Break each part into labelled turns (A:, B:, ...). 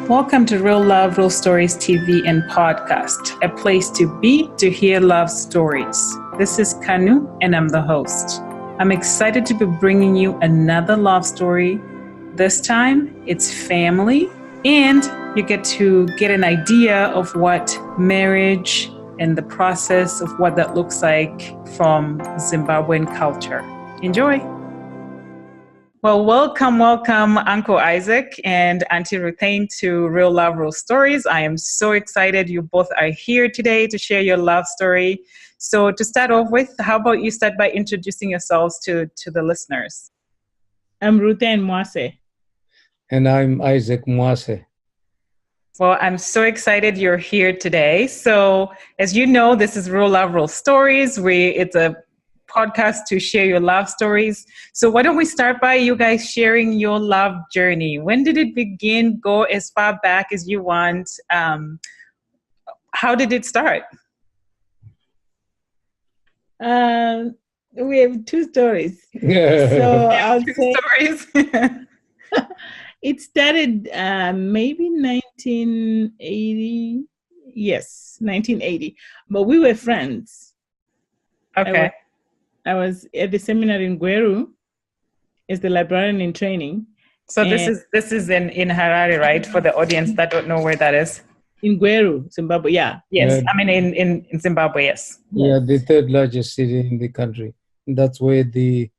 A: Welcome to Real Love, Real Stories TV and podcast, a place to be to hear love stories. This is Kanu, and I'm the host. I'm excited to be bringing you another love story. This time, it's family, and you get to get an idea of what marriage and the process of what that looks like from Zimbabwean culture. Enjoy. Well, welcome, Uncle Isaac and Auntie Ruthane to Real Love, Real Stories. I am so excited you both are here today to share your love story. So to start off with, how about you start by introducing yourselves to the listeners?
B: I'm Ruthane Mwase.
C: And I'm Isaac Mwase.
A: Well, I'm so excited you're here today. So as you know, this is Real Love, Real Stories. It's a podcast to share your love stories. So why don't we start by you guys sharing your love journey? When did it begin? Go as far back as you want. How did it start?
B: We have two stories. So I'll say
A: stories.
B: It started maybe 1980. Yes, 1980. But we were friends.
A: Okay.
B: I was at the seminary in Gweru as the librarian in training.
A: So this is in Harare, right? For the audience that don't know where that is.
B: In Gweru, Zimbabwe, yeah.
A: Yes, I mean in Zimbabwe, yes.
C: Yeah, the third largest city in the country. That's where the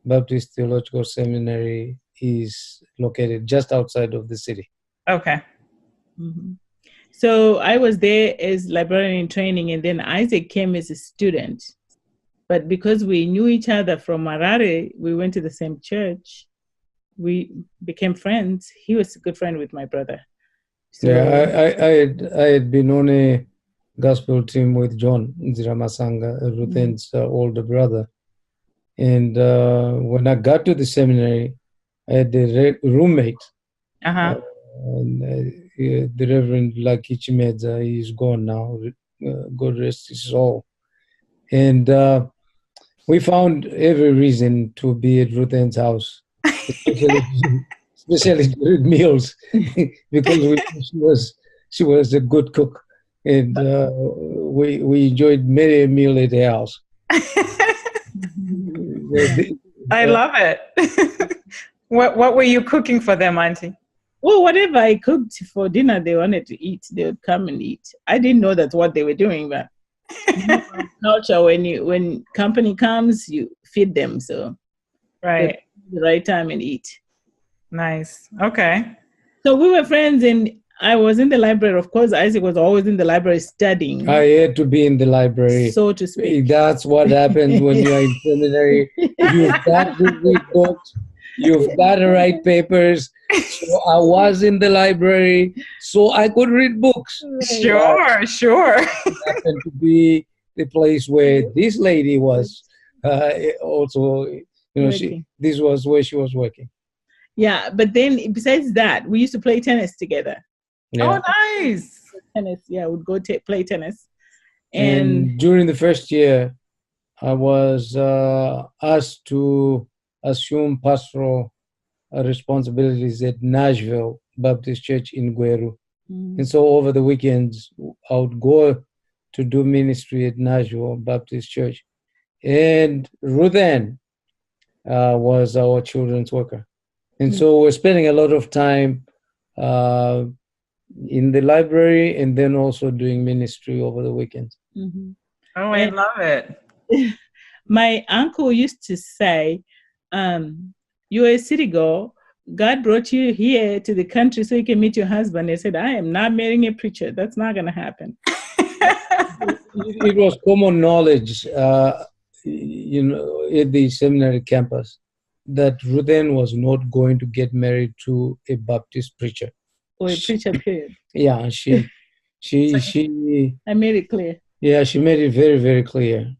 C: Baptist Theological Seminary is located, just outside of the city.
A: Okay.
B: Mm-hmm. So I was there as librarian in training, and then Isaac came as a student. But because we knew each other from Harare, we went to the same church. We became friends. He was a good friend with my brother.
C: So, yeah, I had been on a gospel team with John Nziramasanga, Ruthane's older brother. And when I got to the seminary, I had a roommate.
A: Uh-huh.
C: The Reverend Lucky Chimedza. He's gone now. God rest his soul. And we found every reason to be at Ruthane's house, especially during meals, because she was a good cook, and we enjoyed many a meal at her house.
A: I love it. What were you cooking for them, Auntie?
B: Well, whatever I cooked for dinner, they wanted to eat. They would come and eat. I didn't know that's what they were doing, but culture, when company comes, you feed them, so
A: right,
B: the right time and eat.
A: Nice. Okay.
B: So we were friends, and I was in the library. Of course, Isaac was always in the library studying.
C: I had to be in the library,
B: so to speak.
C: That's what happens when you are in seminary. You've got to read books. You've got to write papers. So I was in the library, so I could read books.
A: Sure.
C: It happened to be the place where this lady was also, this was where she was working.
B: Yeah, but then besides that, we used to play tennis together.
A: Yeah. Oh, nice.
B: Tennis, yeah, we'd go play tennis.
C: And during the first year, I was asked to assume pastoral responsibilities at Nashville Baptist Church in Gweru. And so over the weekends, I would go to do ministry at Nashville Baptist Church. And Ruthane was our children's worker. And so we're spending a lot of time in the library and then also doing ministry over the weekends.
B: Mm-hmm.
A: Oh, I love it.
B: My uncle used to say, you're a city girl. God brought you here to the country so you can meet your husband. They said, I am not marrying a preacher. That's not going to happen.
C: It was common knowledge, at the seminary campus, that Ruthane was not going to get married to a Baptist preacher.
B: Or a preacher, period.
C: Yeah, I
B: made it clear.
C: Yeah, she made it very, very clear.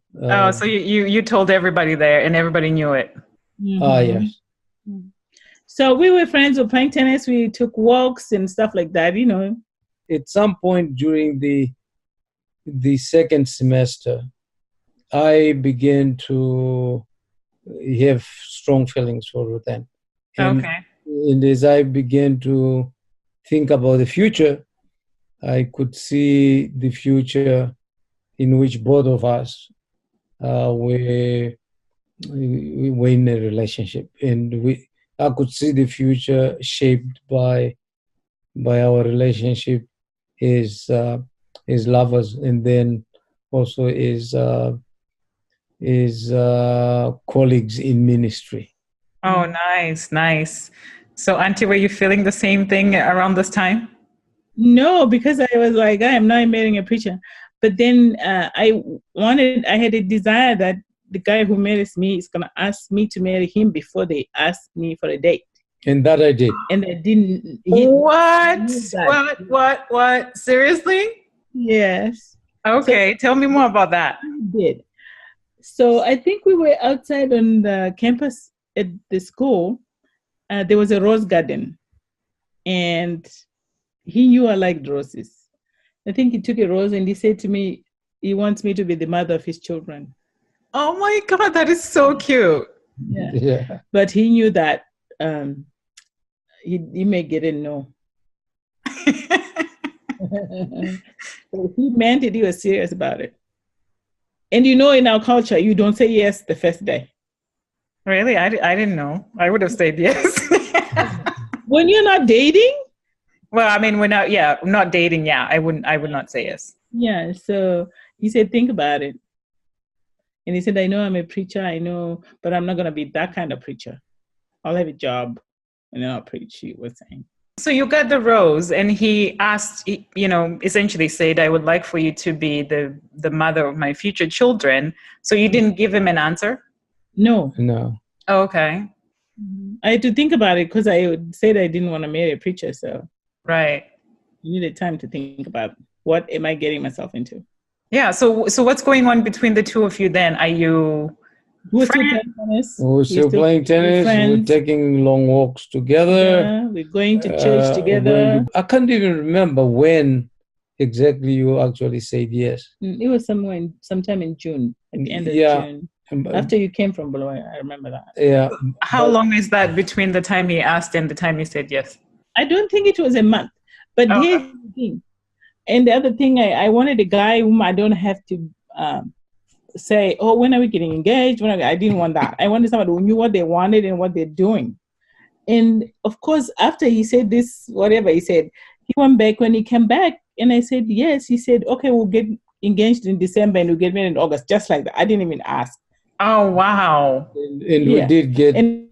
A: So you told everybody there, and everybody knew it.
C: Yes.
B: Mm-hmm. So we were friends. We were playing tennis. We took walks and stuff like that.
C: At some point during the second semester, I began to have strong feelings for Ruthane.
A: Okay.
C: And as I began to think about the future, I could see the future in which both of us were in a relationship, and I could see the future shaped by our relationship as lovers, and then also as colleagues in ministry.
A: Oh, nice. So, Auntie, were you feeling the same thing around this time?
B: No, because I was like, I am not marrying a preacher. But then I had a desire that the guy who marries me is going to ask me to marry him before they ask me for a date.
C: And that I did.
B: And I didn't.
A: What? Seriously?
B: Yes.
A: Okay, tell me more about that.
B: I did. So I think we were outside on the campus at the school. There was a rose garden. And he knew I liked roses. I think he took a rose and he said to me, he wants me to be the mother of his children.
A: Oh my God, that is so cute.
B: Yeah. But he knew that he may get a no. So he meant it. He was serious about it. And in our culture, you don't say yes the first day.
A: Really? I didn't know. I would have said yes.
B: When you're not dating?
A: Well, I mean, not dating. Yeah, I would not say yes.
B: Yeah. So he said, think about it. And he said, I know I'm a preacher. I know, but I'm not going to be that kind of preacher. I'll have a job and then I'll preach, he was saying.
A: So you got the rose and he asked, essentially said, I would like for you to be the mother of my future children. So you didn't give him an answer?
B: No.
A: Oh, okay.
B: I had to think about it because I said I didn't want to marry a preacher. So
A: right.
B: You needed time to think about what am I getting myself into.
A: Yeah. So what's going on between the two of you then? Are you...
B: We're still playing tennis.
C: We're still playing tennis. We're taking long walks together.
B: Yeah, we're going to church together.
C: I can't even remember when exactly you actually said yes.
B: It was sometime in June, at the end of June. After you came from Bulawayo, I remember that.
C: Yeah.
A: How long is that between the time he asked and the time you said yes?
B: I don't think it was a month. But here's the thing. And the other thing, I wanted a guy whom I don't have to... say, oh, when are we getting engaged? I didn't want that. I wanted somebody who knew what they wanted and what they're doing. And of course, after he said this, whatever he said, he went back. When he came back and I said, yes, he said, okay, we'll get engaged in December and we'll get married in August, just like that. I didn't even ask.
A: Oh, wow.
C: And we did get...
B: And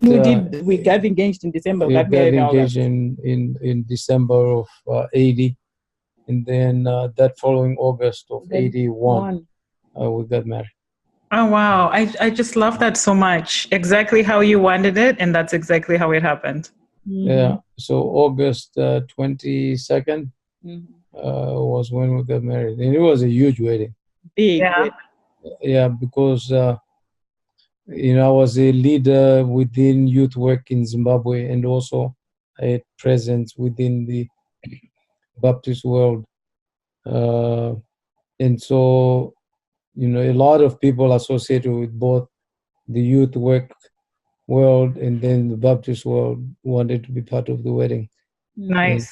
B: we got engaged in December.
C: We got engaged in December of 80. And then that following August of 81. We got married.
A: Oh, wow. I just love that so much. Exactly how you wanted it, and that's exactly how it happened.
B: Mm-hmm.
C: Yeah. So August 22nd was when we got married. And it was a huge wedding.
B: Big.
C: Yeah, because, I was a leader within youth work in Zimbabwe, and also I had presence within the Baptist world. And so... a lot of people associated with both the youth work world and then the Baptist world wanted to be part of the wedding.
A: Nice.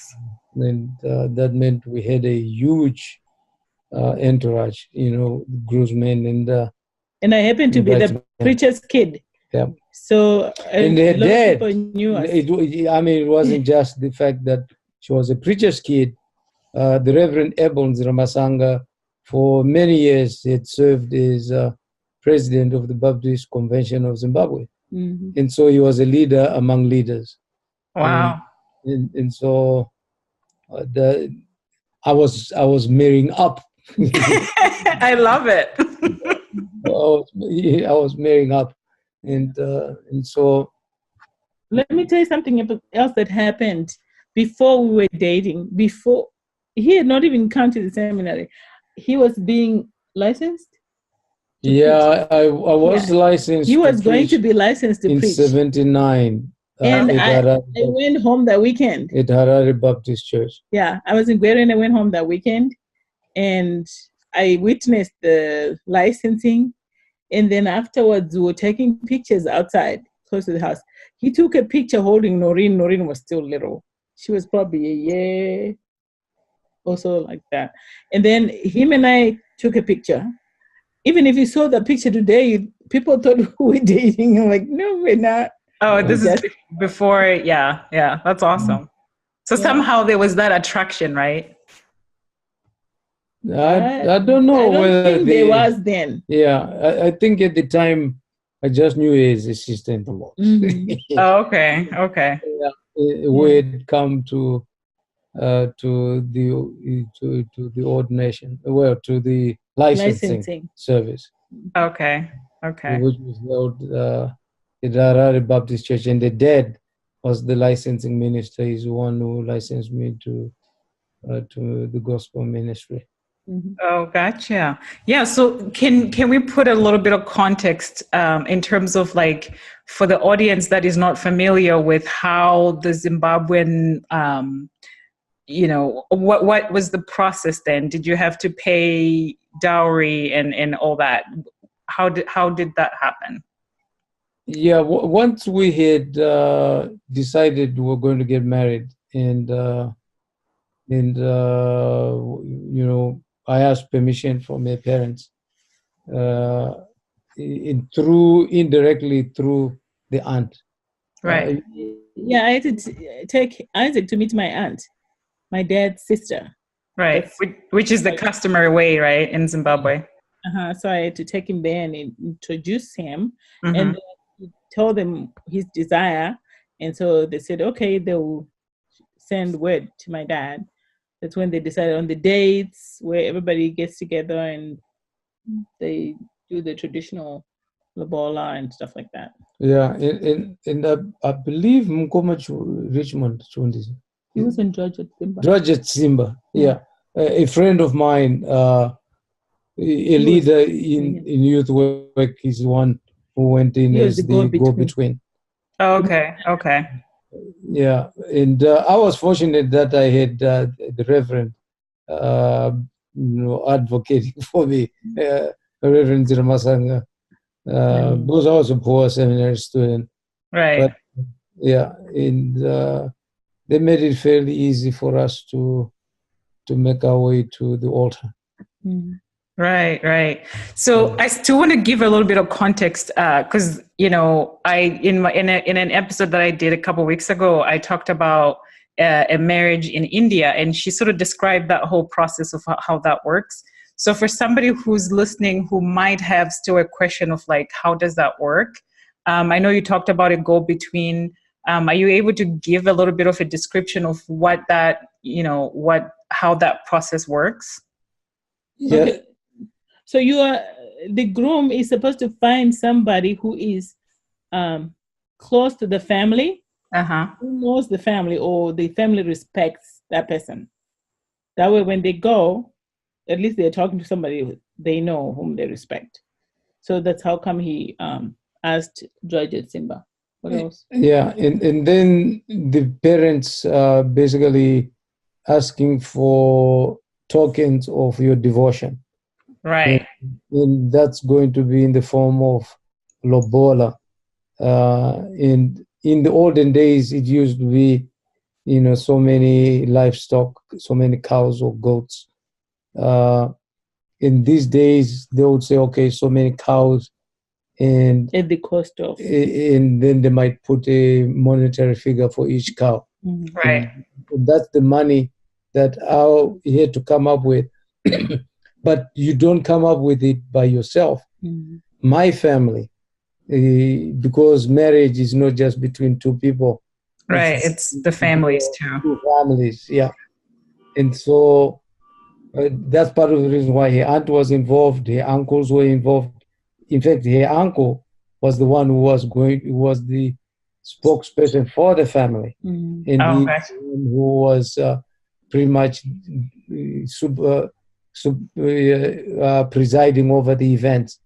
C: And that meant we had a huge entourage, groomsmen
B: and I happened to be the preacher's kid.
C: Yeah.
B: So
C: and their dad,
B: people knew us.
C: It wasn't just the fact that she was a preacher's kid. The Reverend Ebons Ramasanga, for many years, he had served as president of the Baptist Convention of Zimbabwe.
B: Mm-hmm.
C: And so he was a leader among leaders.
A: Wow.
C: And so I was marrying up.
A: I love it.
C: I was marrying up. And so...
B: Let me tell you something else that happened before we were dating. Before, he had not even come to the seminary. He was being licensed?
C: Yeah, I was licensed.
B: He was going to be licensed to preach.
C: In 79.
B: And I went home that weekend.
C: At Harare Baptist Church.
B: Yeah, I was in Guerrero and I went home that weekend. And I witnessed the licensing. And then afterwards, we were taking pictures outside, close to the house. He took a picture holding Noreen. Noreen was still little. she was probably a year or so like that. And then him and I took a picture. Even if you saw the picture today, people thought we were dating. I'm like, no, we're not.
A: Oh,
B: We
A: this is
B: just,
A: before. Yeah, yeah. That's awesome. So
B: yeah.
A: somehow there was that attraction, right?
C: I don't know
B: I don't
C: whether
B: think there was then.
C: Yeah, I think at the time I just knew his assistant a lot.
B: Mhm.
A: Oh, okay, okay.
C: We had come to the ordination, well, to the licensing service,
A: Okay, okay.
C: which was held at Harare Baptist Church, and the dad was the licensing minister. He's the one who licensed me to the gospel ministry.
B: Mhm.
A: Oh, gotcha. Yeah. So can we put a little bit of context in terms of like for the audience that is not familiar with how the Zimbabwean, what was the process then? Did you have to pay dowry and all that? How did that happen?
C: Yeah, once we had decided we were going to get married, and I asked permission from my parents, uh, indirectly through the aunt.
A: Right.
B: Yeah, I had to take Isaac to meet my aunt, my dad's sister.
A: Right. Which is the customary way, right, in Zimbabwe.
B: So I had to take him there and introduce him,
A: Mm-hmm.
B: and he told them his desire, and so they said, okay, they'll send word to my dad. That's when they decided on the dates where everybody gets together and they do the traditional lobola and stuff like that.
C: Yeah, and I believe Mkoma Richmond.
B: He was in Georgia Simba.
C: Georgia Simba, yeah. A friend of mine, a leader in youth work, is the one who went in as the go-between.
A: Oh, okay, okay.
C: Yeah, and I was fortunate that I had the Reverend, advocating for me, Reverend Ziramasanga, because I was a poor seminary student.
A: Right.
C: But yeah, and they made it fairly easy for us to make our way to the altar.
B: Mm-hmm.
A: Right, right. So I still want to give a little bit of context because in an episode that I did a couple of weeks ago, I talked about a marriage in India, and she sort of described that whole process of how that works. So for somebody who's listening who might have still a question of like, how does that work? I know you talked about a go-between. Are you able to give a little bit of a description of what that, how that process works?
B: Yeah. Okay. So the groom is supposed to find somebody who is close to the family, who knows the family, or the family respects that person. That way, when they go, at least they're talking to somebody they know whom they respect. So that's how come he asked George and Simba. What else?
C: Yeah, and then the parents basically asking for tokens of your devotion.
A: Right.
C: And that's going to be in the form of lobola. And in the olden days, it used to be, so many livestock, so many cows or goats. In these days, they would say, okay, so many cows, and
B: at the cost of,
C: and then they might put a monetary figure for each cow.
B: Mm-hmm.
A: Right.
C: And that's the money that I had to come up with. But you don't come up with it by yourself.
B: Mm-hmm.
C: My family, because marriage is not just between two people.
A: Right, it's the families too.
C: Two families, yeah. And so that's part of the reason why her aunt was involved, her uncles were involved. In fact, her uncle was the one who was the spokesperson for the family.
B: Mm-hmm.
C: And who was pretty much presiding over the events.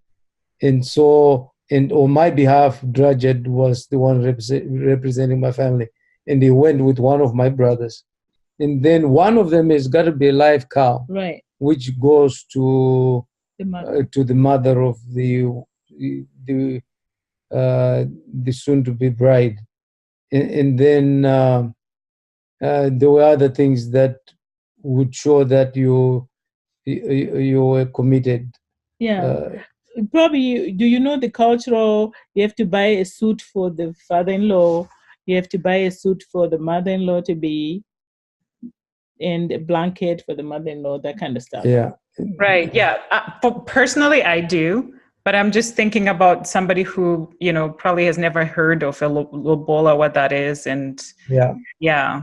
C: And so, and on my behalf, Drudget was the one representing my family. And he went with one of my brothers. And then one of them has got to be a live cow,
B: right,
C: which goes to the mother of the soon-to-be bride. And then there were other things that would show that you were committed.
B: Yeah. Probably, do you know the cultural, you have to buy a suit for the father-in-law, you have to buy a suit for the mother-in-law to be, and a blanket for the mother-in-law, that kind of stuff.
C: Yeah.
A: Right. Yeah. Personally, I do, but I'm just thinking about somebody who, probably has never heard of a lobola, what that is. And
C: Yeah.
A: yeah.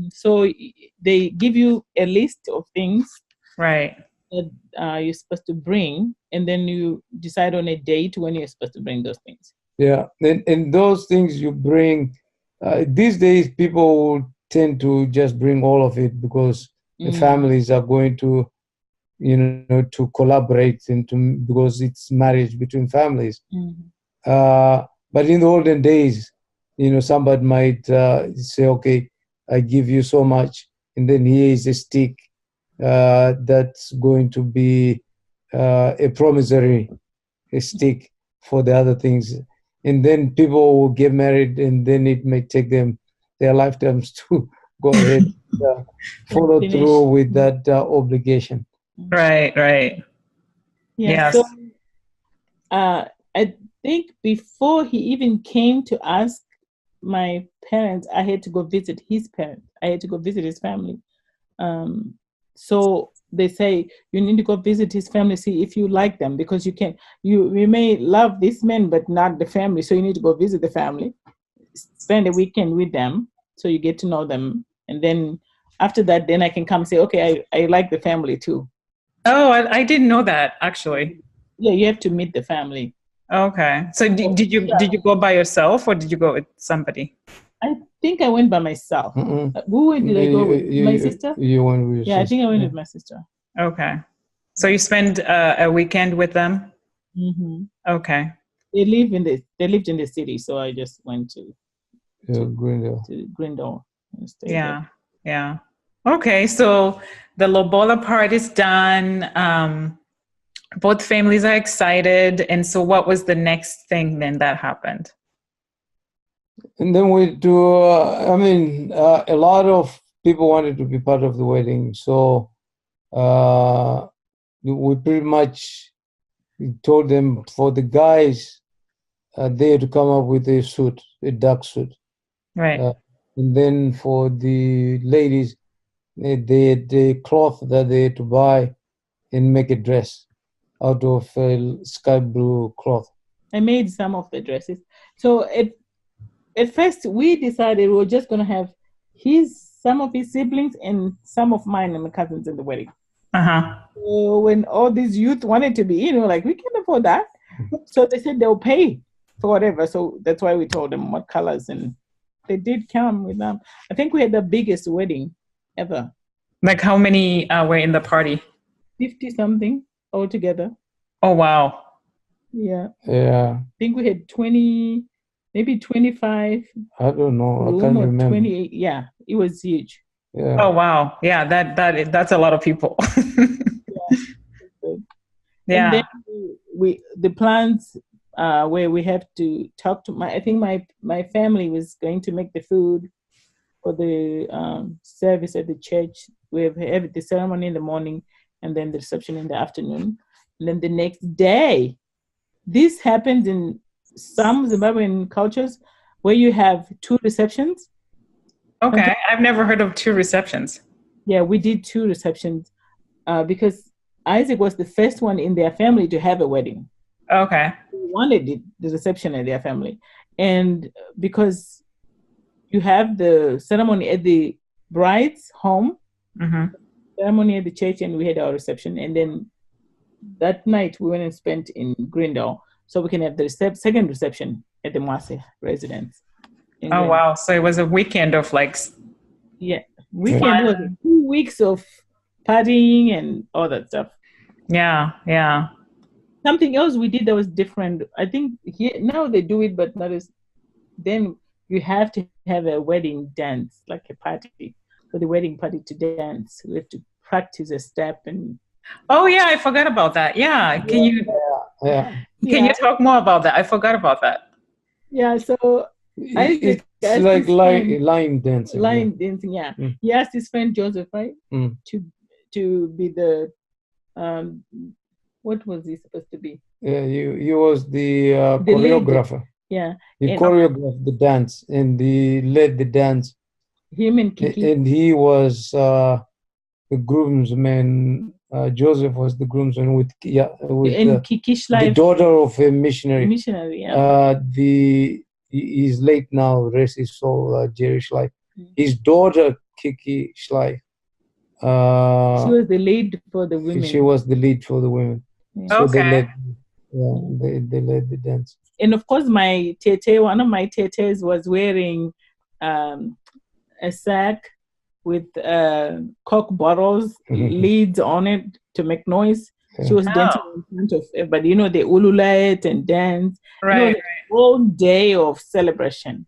B: So they give you a list of things
A: Right.
B: that you're supposed to bring, and then you decide on a date when you're supposed to bring those things.
C: Yeah. And those things you bring, these days people tend to just bring all of it because the families are going to, to collaborate because it's marriage between families. But in the olden days, somebody might say, okay, I give you so much, and then here is a stick that's going to be a promissory stick for the other things. And then people will get married, and then it may take them their lifetimes to go ahead and follow through with that obligation.
A: Right, right.
B: Yeah.
A: Yes.
B: So I think before he even came to ask my parents, I had to go visit his parents. I had to go visit his family. So they say you need to go visit his family, see if you like them, because you may love this man but not the family. So you need to go visit the family, spend a weekend with them, so you get to know them, and then after that, then I can come say, okay, I like the family too.
A: Oh, I didn't know that, actually.
B: Yeah, you have to meet the family.
A: Okay. So did you go by yourself or did you go with somebody?
B: I think I went by myself. Who did I go with? My sister?
C: You went with your sister.
B: I think I went with my sister.
A: Okay. So you spent a weekend with them? Okay.
B: They lived in the city, so I just went to
C: Grindel.
B: And stayed
A: Yeah.
B: there.
A: Yeah. Okay. So the lobola part is done. Both families are excited. And so what was the next thing then that happened?
C: And then we do, a lot of people wanted to be part of the wedding. So we pretty much told them for the guys, they had to come up with a suit, a duck suit.
A: Right.
C: And then for the ladies, they had the cloth that they had to buy and make a dress out of sky blue cloth.
B: I made some of the dresses. So at first we decided we were just going to have some of his siblings and some of mine and my cousins in the wedding. So when all these youth wanted to be, like, we can't afford that. So they said they'll pay for whatever. So that's why we told them what colors, and they did come with them. I think we had the biggest wedding ever.
A: Like how many were in the party?
B: 50 something altogether.
A: Oh, wow.
B: Yeah.
C: Yeah.
B: I think we had 20, maybe 25.
C: I don't know. I can't remember.
B: 28. Yeah, it was huge.
C: Yeah.
A: Oh, wow. Yeah, that's a lot of people.
B: Yeah. And then the plans where we have to talk to I think my family was going to make the food for the service at the church. We have the ceremony in the morning and then the reception in the afternoon. And then the next day, this happens in some Zimbabwean cultures where you have 2 receptions.
A: Okay, I've never heard of 2 receptions.
B: Yeah, we did 2 receptions because Isaac was the first one in their family to have a wedding.
A: Okay.
B: We wanted the reception at their family. And because you have the ceremony at the bride's home, ceremony at the church, and we had our reception. And then that night we went and spent in Grindel, so we can have the second reception at the Mwase residence.
A: Oh, wow. So it was a weekend of
B: weekend was 2 weeks of partying and all that stuff.
A: Yeah, yeah.
B: Something else we did that was different. I think now they do it, but not as then. You have to have a wedding dance, like a party for the wedding party to dance. We have to practice a step and.
A: Oh yeah, I forgot about that. Yeah, can you talk more about that? I forgot about that.
B: Yeah, so
C: It's like line dancing.
B: Line dancing, yeah. He asked his friend Joseph, right, to be the what was he supposed to be?
C: Yeah, he was the choreographer.
B: Yeah.
C: He choreographed the dance and he led the dance.
B: Him and Kiki.
C: And he was the groomsman. Joseph was the groomsman with
B: Kiki
C: the daughter of a missionary.
B: Missionary, yeah.
C: He's late now, rest his soul, Jerry Schleif. His daughter, Kiki Schleif.
B: She was the lead for the women.
C: She was the lead for the women.
B: Yeah.
C: So they led the dance.
B: And of course, one of my tetes was wearing a sack with Coke bottles, leads on it to make noise. She was dancing in front of everybody. They ululate and dance.
A: Right.
B: Whole day of celebration.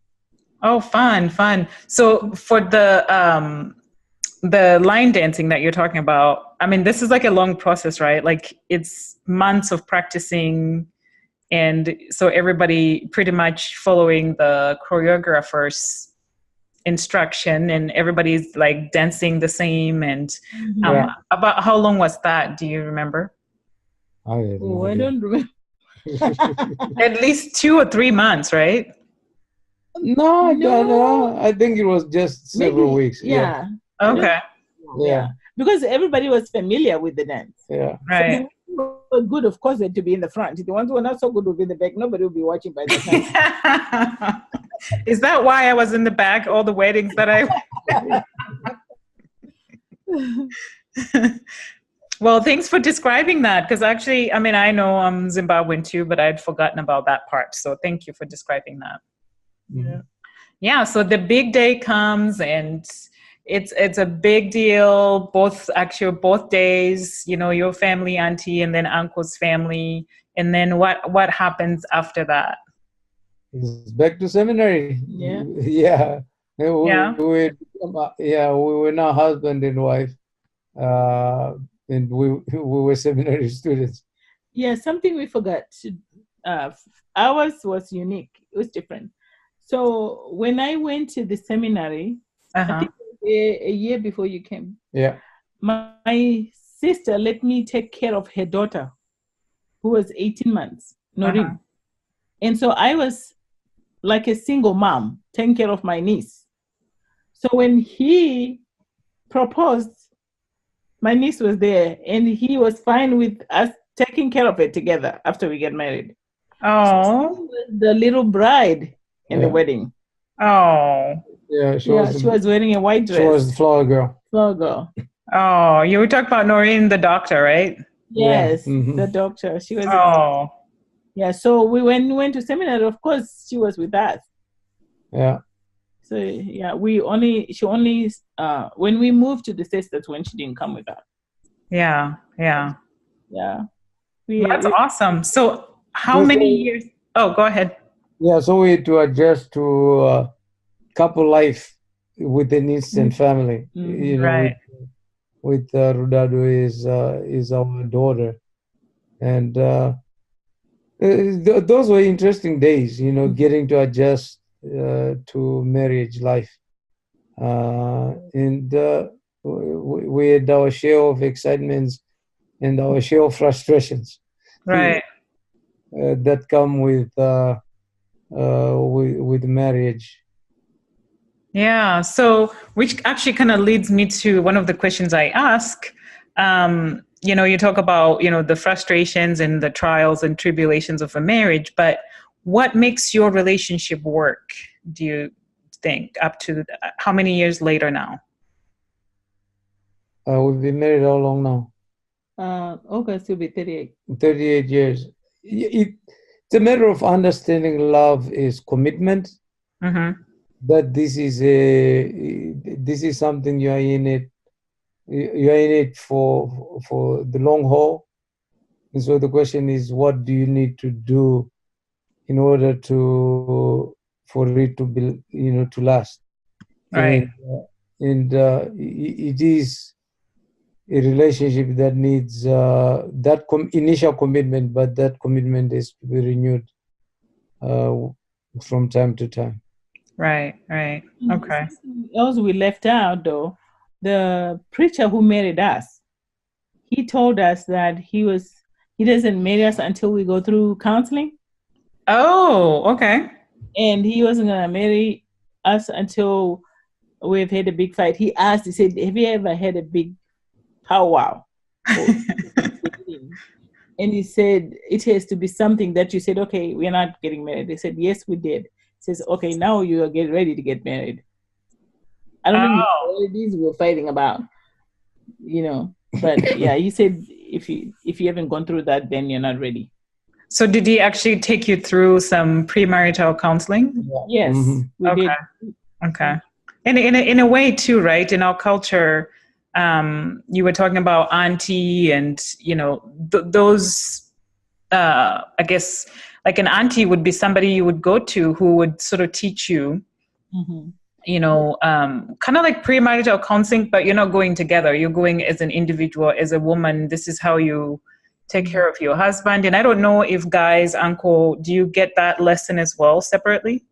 A: Oh, fun. So for the line dancing that you're talking about, I mean, this is like a long process, right? Like it's months of practicing. And so everybody pretty much following the choreographer's instruction and everybody's like dancing the same. And about how long was that? Do you remember?
B: I don't remember.
A: At least 2 or 3 months, right?
C: No, I think it was just several weeks.
B: Yeah.
A: Okay.
C: Yeah.
B: Because everybody was familiar with the dance.
C: Yeah.
A: Right.
B: So the good, of course, had to be in the front. The ones who were not so good would be in the back. Nobody would be watching by the time.
A: Is that why I was in the back all the weddings that I Well, thanks for describing that, because actually, I mean, I know I'm Zimbabwean too, but I'd forgotten about that part. So thank you for describing that. Yeah, so the big day comes and it's a big deal, both days, your family, auntie, and then uncle's family. And then what happens after that?
C: It's back to seminary.
B: Yeah.
C: Yeah. We were now husband and wife. And we were seminary students.
B: Yeah, something we forgot. Ours was unique. It was different. So when I went to the seminary, I think a year before you came, my sister let me take care of her daughter, who was 18 months, Noreen. And so I was like a single mom, taking care of my niece. So when he proposed, my niece was there, and he was fine with us taking care of it together after we get married.
A: Oh,
B: she was the little bride in the wedding.
A: Oh,
C: yeah,
B: she was wearing a white dress.
C: She was the flower girl.
B: Flower girl.
A: Oh, you were talking about Noreen, the doctor, right?
B: Yes, the doctor. She was.
A: Oh,
B: yeah. So when we went to seminary, of course, she was with us.
C: Yeah.
B: So yeah, she only when we moved to the States, that's when she didn't come with us.
A: Yeah. That's awesome. So how many years? Oh, go ahead.
C: Yeah, so we had to adjust to couple life with the niece and family.
A: Right.
C: With Rudado is our daughter, and those were interesting days. Getting to adjust to marriage life, and we had our share of excitements and our share of frustrations.
A: Right.
C: That come with marriage.
A: Yeah. So, which actually kind of leads me to one of the questions I ask. You talk about, the frustrations and the trials and tribulations of a marriage, but what makes your relationship work, do you think, up to how many years later now?
C: We've been married how long now?
B: August will be 38.
C: 38 years. It's a matter of understanding love is commitment. That this is something you are in it for the long haul. And so the question is, what do you need to do in order for it to be, to last?
A: Right.
C: And it is a relationship that needs that initial commitment, but that commitment is to be renewed from time to time.
A: Right. Right. Okay.
B: Something else we left out though, the preacher who married us, he told us that he doesn't marry us until we go through counseling,
A: Oh, okay.
B: and he wasn't gonna marry us until we've had a big fight. He asked, he said, "Have you ever had a big powwow?" Or- and he said, "It has to be something that you said, okay, we're not getting married." They said, "Yes, we did." He says, "Okay, now you are get ready to get married." I don't even know
A: Oh.
B: what it is we're fighting about, But yeah, he said if you haven't gone through that, then you're not ready.
A: So did he actually take you through some premarital counseling?
B: Yes, we
A: Okay.
B: did.
A: Okay. And in a way too, right? In our culture, you were talking about auntie and, those, I guess, like an auntie would be somebody you would go to who would sort of teach you,
B: Mm-hmm.
A: kind of like premarital counseling, but you're not going together. You're going as an individual, as a woman. This is how you take care of your husband. And I don't know if guys, uncle, do you get that lesson as well separately?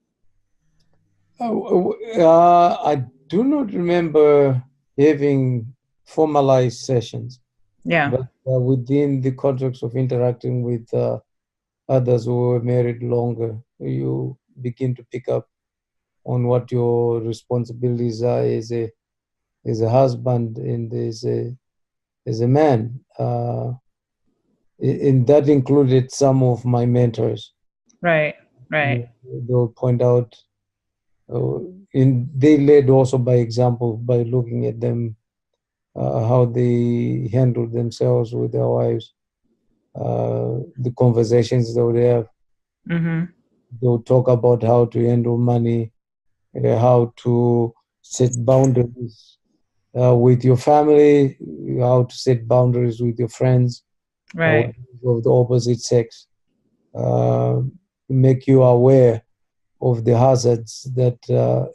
C: I do not remember having formalized sessions,
A: Yeah.
C: but within the context of interacting with others who were married longer, you begin to pick up on what your responsibilities are as a husband and as a man. And that included some of my mentors.
A: Right. Right.
C: They'll point out, and they led also by example by looking at them, how they handled themselves with their wives, the conversations they would have.
A: Mm-hmm.
C: They'll talk about how to handle money, how to set boundaries with your family, how to set boundaries with your friends,
A: Right.
C: of the opposite sex, make you aware of the hazards that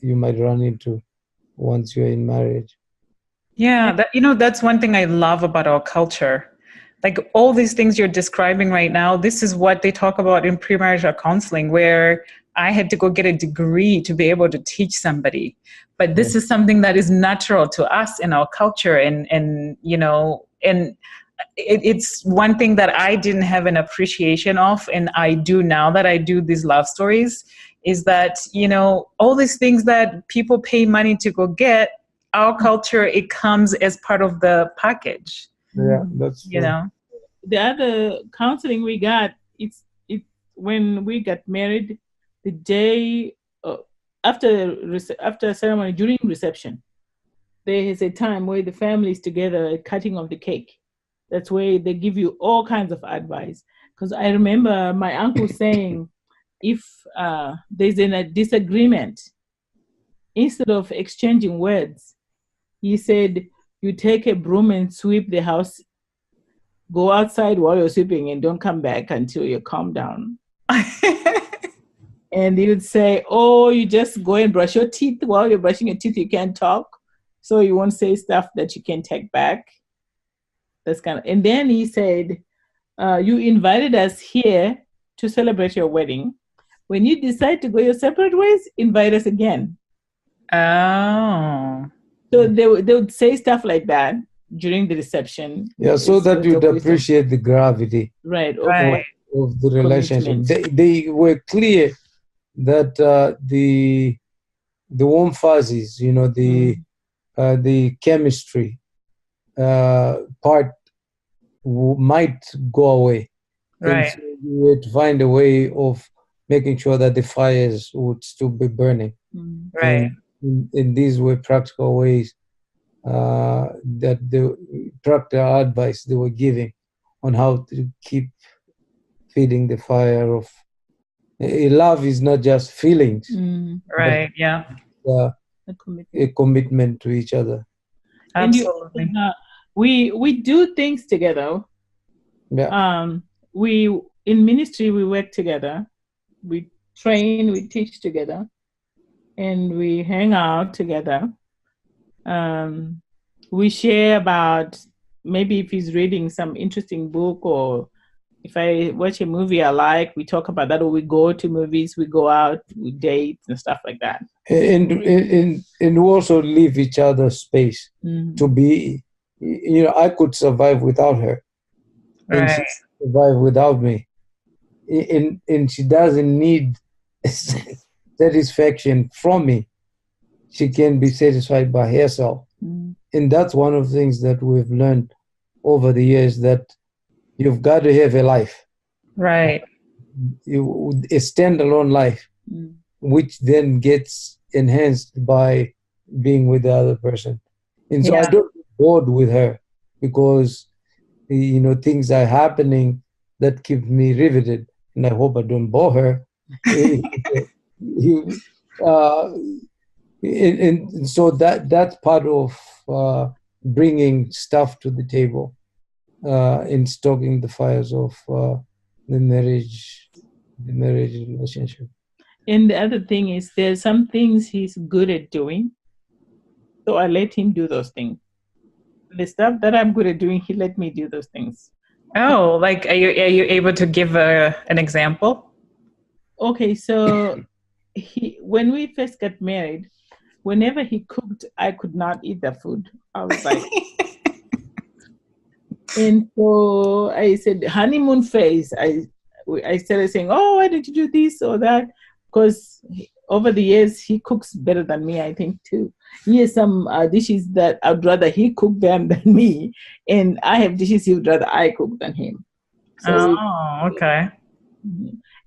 C: you might run into once you're in marriage.
A: Yeah, that's one thing I love about our culture. Like all these things you're describing right now, this is what they talk about in premarital counseling, where I had to go get a degree to be able to teach somebody. But this is something that is natural to us in our culture, and it's one thing that I didn't have an appreciation of, and I do now that I do these love stories, is that, all these things that people pay money to go get, our culture, it comes as part of the package.
C: Yeah, that's true.
B: The other counseling we got, it's when we got married, the day after ceremony, during reception, there is a time where the family is together, cutting of the cake. That's where they give you all kinds of advice. Because I remember my uncle saying, if there's a disagreement, instead of exchanging words, he said, you take a broom and sweep the house, go outside while you're sweeping, and don't come back until you calm down. And he would say, oh, you just go and brush your teeth. While you're brushing your teeth, you can't talk, so you won't say stuff that you can take back. And then he said, you invited us here to celebrate your wedding. When you decide to go your separate ways, invite us again.
A: Oh.
B: So they would say stuff like that during the reception.
C: Yeah, so that you'd appreciate the gravity,
B: right,
C: of the relationship. They were clear that the warm fuzzies, the chemistry part might go away.
A: Right.
C: And so you would find a way of making sure that the fires would still be burning.
A: Right.
C: And these were practical ways that the practical advice they were giving on how to keep feeding the fire of love is not just feelings,
A: right? Yeah,
C: a commitment to each other.
A: Absolutely.
B: And we do things together.
C: Yeah.
B: We in ministry we work together. We train, we teach together, and we hang out together. We share about maybe if he's reading some interesting book or If I watch a movie I like, we talk about that, or we go to movies, we go out, we date and stuff like that.
C: And also leave each other space to be. I could survive without her, and she
A: Right.
C: survive without me. And she doesn't need satisfaction from me. She can be satisfied by herself. And that's one of the things that we've learned over the years, that you've got to have a life.
A: Right.
C: A standalone life, which then gets enhanced by being with the other person. And so I don't get bored with her, because things are happening that keep me riveted, and I hope I don't bore her. And so that's part of bringing stuff to the table, in stoking the fires of the marriage relationship.
B: And the other thing is, there's some things he's good at doing, so I let him do those things. The stuff that I'm good at doing, he let me do those things.
A: Oh, like are you able to give an example?
B: Okay, so when we first got married, whenever he cooked, I could not eat the food. I was like, and so I said, honeymoon phase. I started saying, oh, why did you do this or that? Because over the years, he cooks better than me, I think, too. He has some dishes that I'd rather he cook them than me. And I have dishes he would rather I cook than him. So
A: okay.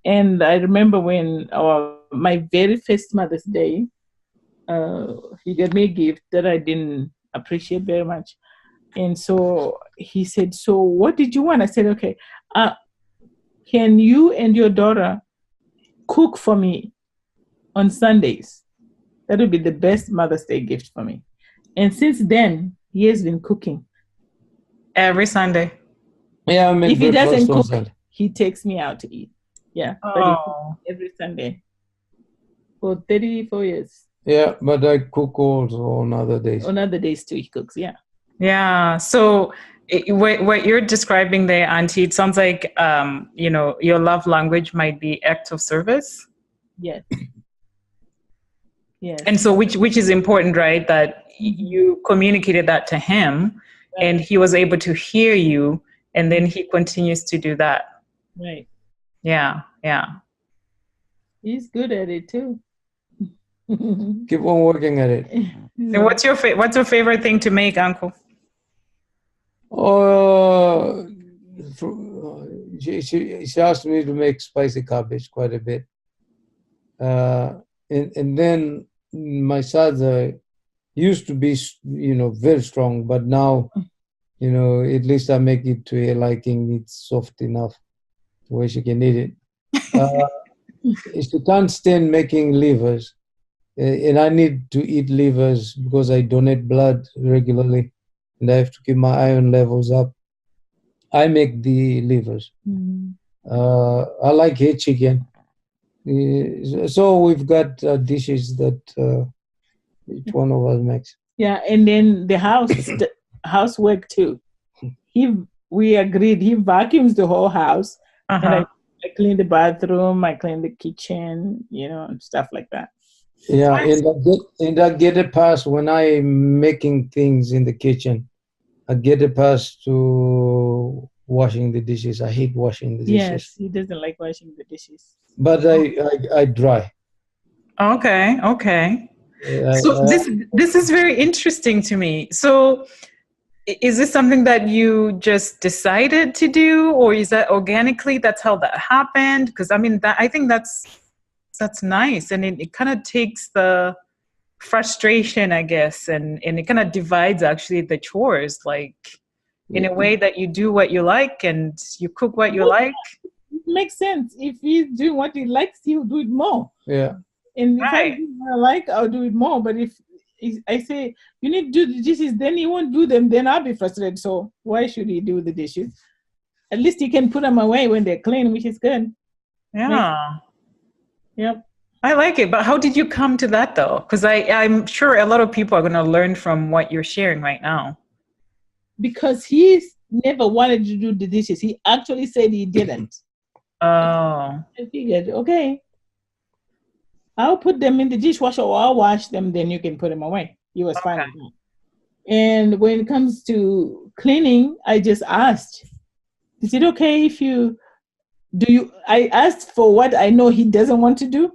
B: And I remember when my very first Mother's Day, he gave me a gift that I didn't appreciate very much. And so he said, so what did you want? I said, okay, can you and your daughter cook for me on Sundays? That would be the best Mother's Day gift for me. And since then, he has been cooking.
A: Every Sunday?
C: Yeah,
B: if he doesn't cook, he takes me out to eat. Yeah, but every Sunday for 34 years.
C: Yeah, but I cook also on other days.
B: On other days too, he cooks, yeah.
A: Yeah, so what you're describing there, Auntie, it sounds like, your love language might be acts of service.
B: Yes. Yes.
A: And so which is important, right? That you communicated that to him, right, and he was able to hear you, and then he continues to do that.
B: Right.
A: Yeah, yeah.
B: He's good at it too.
C: Keep on working at it.
A: And what's your favorite thing to make, Uncle?
C: She asked me to make spicy cabbage quite a bit. And then my sides used to be, very strong, but now, at least I make it to her liking. It's soft enough where she can eat it. She can't stand making livers, and I need to eat livers because I donate blood regularly, and I have to keep my iron levels up. I make the livers. I like her chicken. So we've got dishes that each one of us makes.
B: Yeah, and then the housework too. We agreed he vacuums the whole house, and I clean the bathroom, I clean the kitchen, and stuff like that.
C: Yeah, and I get a pass when I'm making things in the kitchen. I get a pass to washing the dishes. I hate washing the dishes.
B: Yes, he doesn't like washing the dishes.
C: But I dry.
A: Okay. So this is very interesting to me. So is this something that you just decided to do, or is that organically? That's how that happened? Because I think that's nice, and it kind of takes the frustration, I guess, and it kind of divides actually the chores, like in a way that you do what you like and you cook what you like.
B: It makes sense. If he's doing what he likes, he'll do it more.
C: Yeah.
B: And if I do what I like, I'll do it more. But if I say you need to do the dishes, then he won't do them, then I'll be frustrated. So why should he do the dishes? At least he can put them away when they're clean, which is good.
A: Yeah.
B: Yep.
A: I like it. But how did you come to that though? Because I'm sure a lot of people are going to learn from what you're sharing right now.
B: Because he's never wanted to do the dishes. He actually said he didn't.
A: Oh.
B: I figured, okay, I'll put them in the dishwasher or I'll wash them, then you can put them away. He was fine
A: Okay.
B: with that. And when it comes to cleaning, I just asked, is it okay if I asked for what I know he doesn't want to do.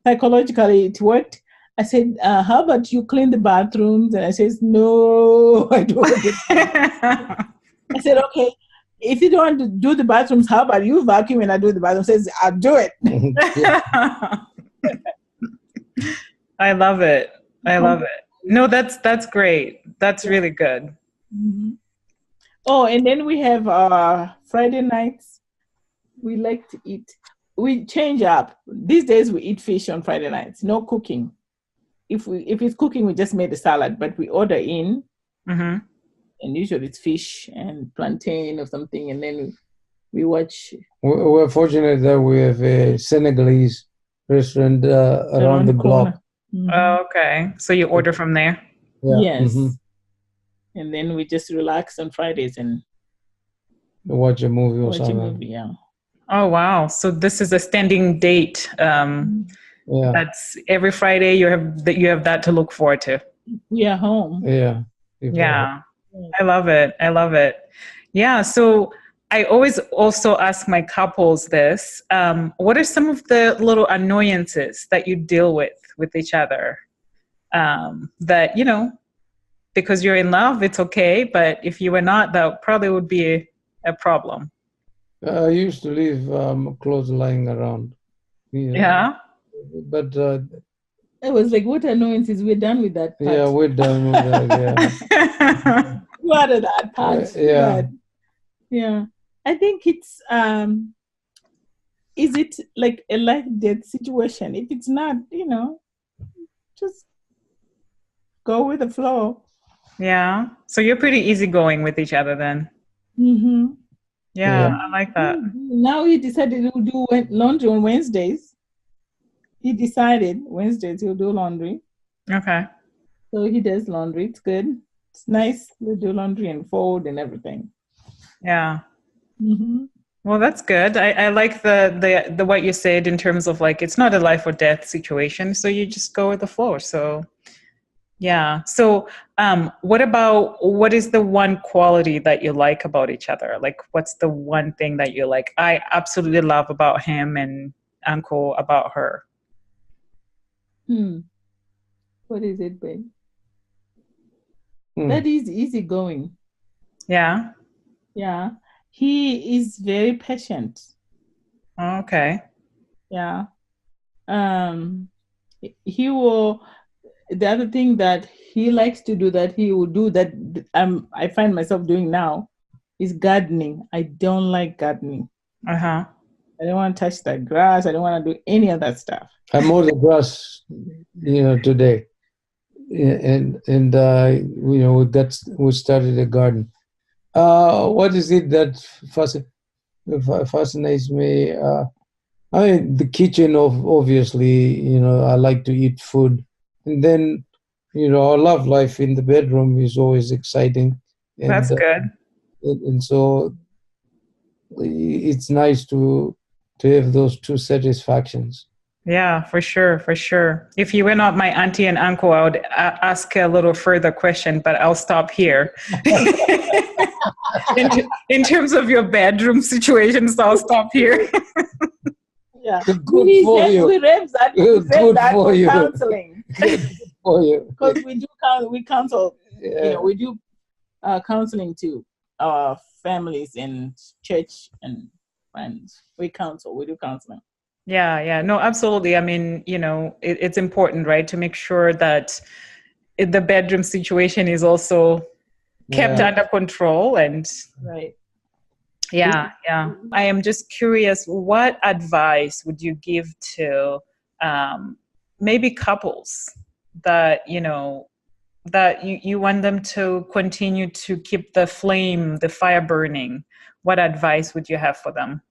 B: Psychologically, it worked. I said, how about you clean the bathrooms? And I says, no, I don't want to. I said, okay, if you don't want to do the bathrooms, how about you vacuum and I do the bathroom? Says, I'll do it.
A: I love it. I love it. No, that's great. That's really good.
B: Mm-hmm. Oh, and then we have Friday nights. We like to eat. We change up. These days we eat fish on Friday nights. No cooking. If it's cooking, we just made a salad, but we order in.
A: Mm-hmm.
B: And usually it's fish and plantain or something, and then we watch.
C: We're fortunate that we have a Senegalese restaurant around the block.
B: Mm-hmm.
A: Oh, okay. So you order from there?
C: Yeah.
B: Yes.
C: Mm-hmm.
B: And then we just relax on Fridays and
C: watch a movie or something.
B: Watch a movie, yeah.
A: Oh, wow. So this is a standing date.
C: Yeah.
A: That's every Friday you have that to look forward to.
B: We are home.
C: Yeah.
A: Yeah. I love it. I love it. Yeah. So I always also ask my couples this. What are some of the little annoyances that you deal with each other? That, because you're in love, it's okay. But if you were not, that probably would be a problem.
C: I used to leave clothes lying around.
A: Yeah.
C: But
B: it was like, what annoyances? We're done with that part.
C: Yeah, we're done with that. Yeah.
B: What are that part?
C: Yeah.
B: But, yeah. I think it's is it like a life death situation? If it's not, just go with the flow.
A: Yeah. So you're pretty easygoing with each other then.
B: Mm-hmm.
A: Yeah, I like that.
B: Now he decided to do laundry on Wednesdays. He decided Wednesdays he'll do laundry.
A: Okay.
B: So he does laundry. It's good. It's nice to do laundry and fold and everything.
A: Yeah.
B: Mm-hmm.
A: Well, that's good. I like the what you said in terms of like it's not a life or death situation, so you just go with the flow. So yeah. So what is the one quality that you like about each other? Like what's the one thing that you like? I absolutely love about him and Uncle about her.
B: What is it, babe? That is easygoing.
A: Yeah.
B: Yeah. He is very patient.
A: Okay.
B: Yeah. He will. The other thing that he likes to do that he will do that I find myself doing now is gardening. I don't like gardening.
A: Uh-huh.
B: I don't want to touch that grass. I don't want to do any of that stuff.
C: I mowed the grass, today, and we started a garden. What is it that fascinates me? I mean, the kitchen, obviously, I like to eat food. And then, our love life in the bedroom is always exciting. And,
A: that's good.
C: And so it's nice to have those two satisfactions.
A: Yeah, for sure, for sure. If you were not my auntie and uncle, I would ask a little further question, but I'll stop here. in terms of your bedroom situations, I'll stop here.
B: Yeah,
C: good for you.
B: We read that.
C: Good for you.
B: Counseling.
C: Good for you.
B: Because we counsel.
C: Yeah.
B: We do counseling to our families and church and friends. We do counseling.
A: Yeah. No, absolutely. I mean, it's important, right, to make sure that the bedroom situation is also kept under control and
B: right.
A: Yeah. I am just curious, what advice would you give to maybe couples that, that you want them to continue to keep the fire burning? What advice would you have for them?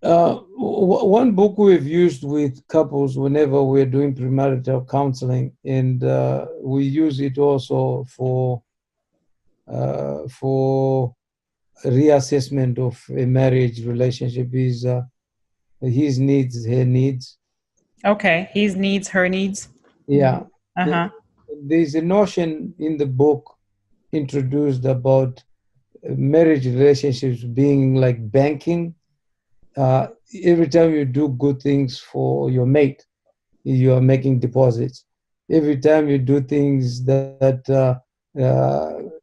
C: One book we've used with couples whenever we're doing premarital counseling, and we use it also for for reassessment of a marriage relationship is his needs, her needs.
A: Okay. His needs, her needs.
C: Yeah.
A: Uh-huh.
C: There's a notion in the book introduced about marriage relationships being like banking. Every time you do good things for your mate, you are making deposits. Every time you do things that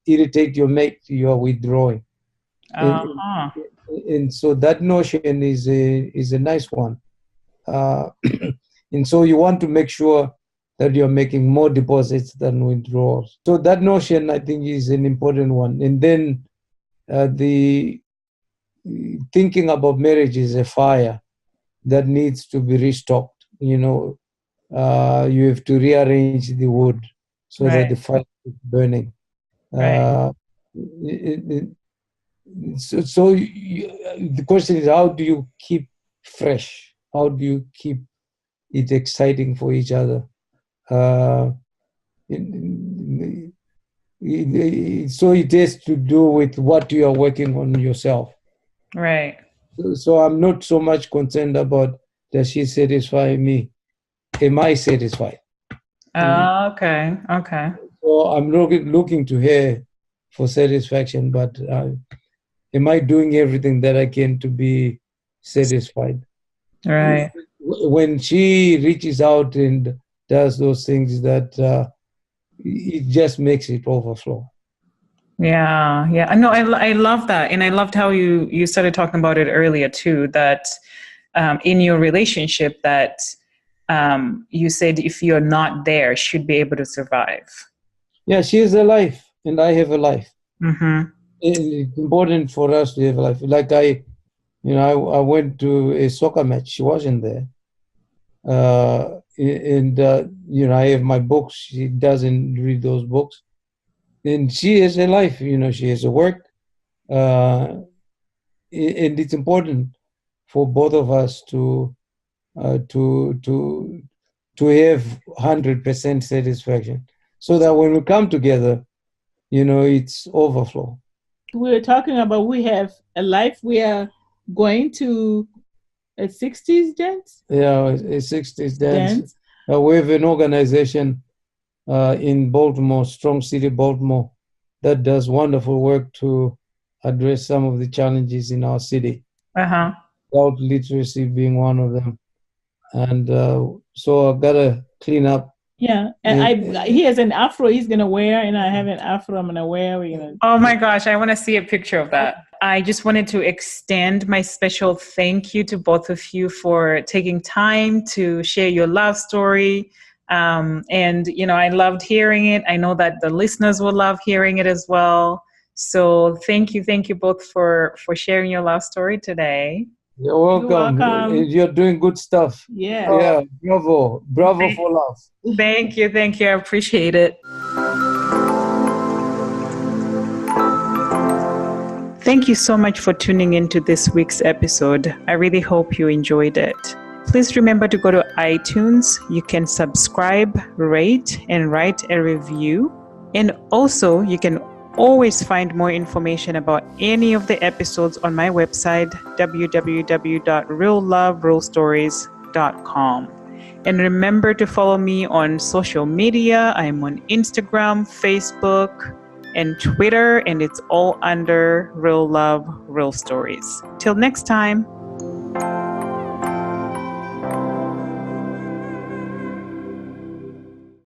C: irritate your mate, you are withdrawing. And,
A: Uh-huh.
C: and so that notion is a nice one. Uh, and so you want to make sure that you're making more deposits than withdrawals. So that notion, I think, is an important one. And then the thinking about marriage is a fire that needs to be restocked. You have to rearrange the wood so that
A: Right.
C: the fire is burning.
A: Right.
C: The question is, how do you keep fresh? How do you keep it exciting for each other? So it has to do with what you are working on yourself.
A: Right.
C: So I'm not so much concerned about, does she satisfy me? Am I satisfied?
A: Okay. Okay.
C: So I'm looking to her for satisfaction, but am I doing everything that I can to be satisfied?
A: Right.
C: When she reaches out and does those things, that it just makes it overflow.
A: Yeah. Yeah. No, I love that. And I loved how you started talking about it earlier too, that in your relationship that you said if you're not there, she'd be able to survive.
C: Yeah, she has a life and I have a life.
A: Mm-hmm.
C: It's important for us to have a life. Like I went to a soccer match. She wasn't there. I have my books. She doesn't read those books. And she has a life, she has a work. And it's important for both of us to have 100% satisfaction, so that when we come together, it's overflow.
B: We're talking about we have a life. We are going to a 60s dance.
C: Yeah, a 60s dance. We have an organization in Baltimore, Strong City, Baltimore, that does wonderful work to address some of the challenges in our city.
A: Uh-huh.
C: Without literacy being one of them. And so I've got to clean up.
B: Yeah, and he has an afro he's gonna wear, and I have an afro I'm gonna wear.
A: Oh my gosh, I want to see a picture of that. I just wanted to extend my special thank you to both of you for taking time to share your love story. And I loved hearing it. I know that the listeners will love hearing it as well. So thank you both for sharing your love story today.
C: You're welcome. You're doing good stuff.
B: Yeah.
C: Bravo for love.
A: Thank you. I appreciate it. Thank you so much for tuning into this week's episode. I really hope you enjoyed it. Please remember to go to iTunes. You can subscribe, rate, and write a review. And also, you can always find more information about any of the episodes on my website, www.realloverealstories.com. And remember to follow me on social media. I'm on Instagram, Facebook, and Twitter, and it's all under Real Love, Real Stories. Till next time.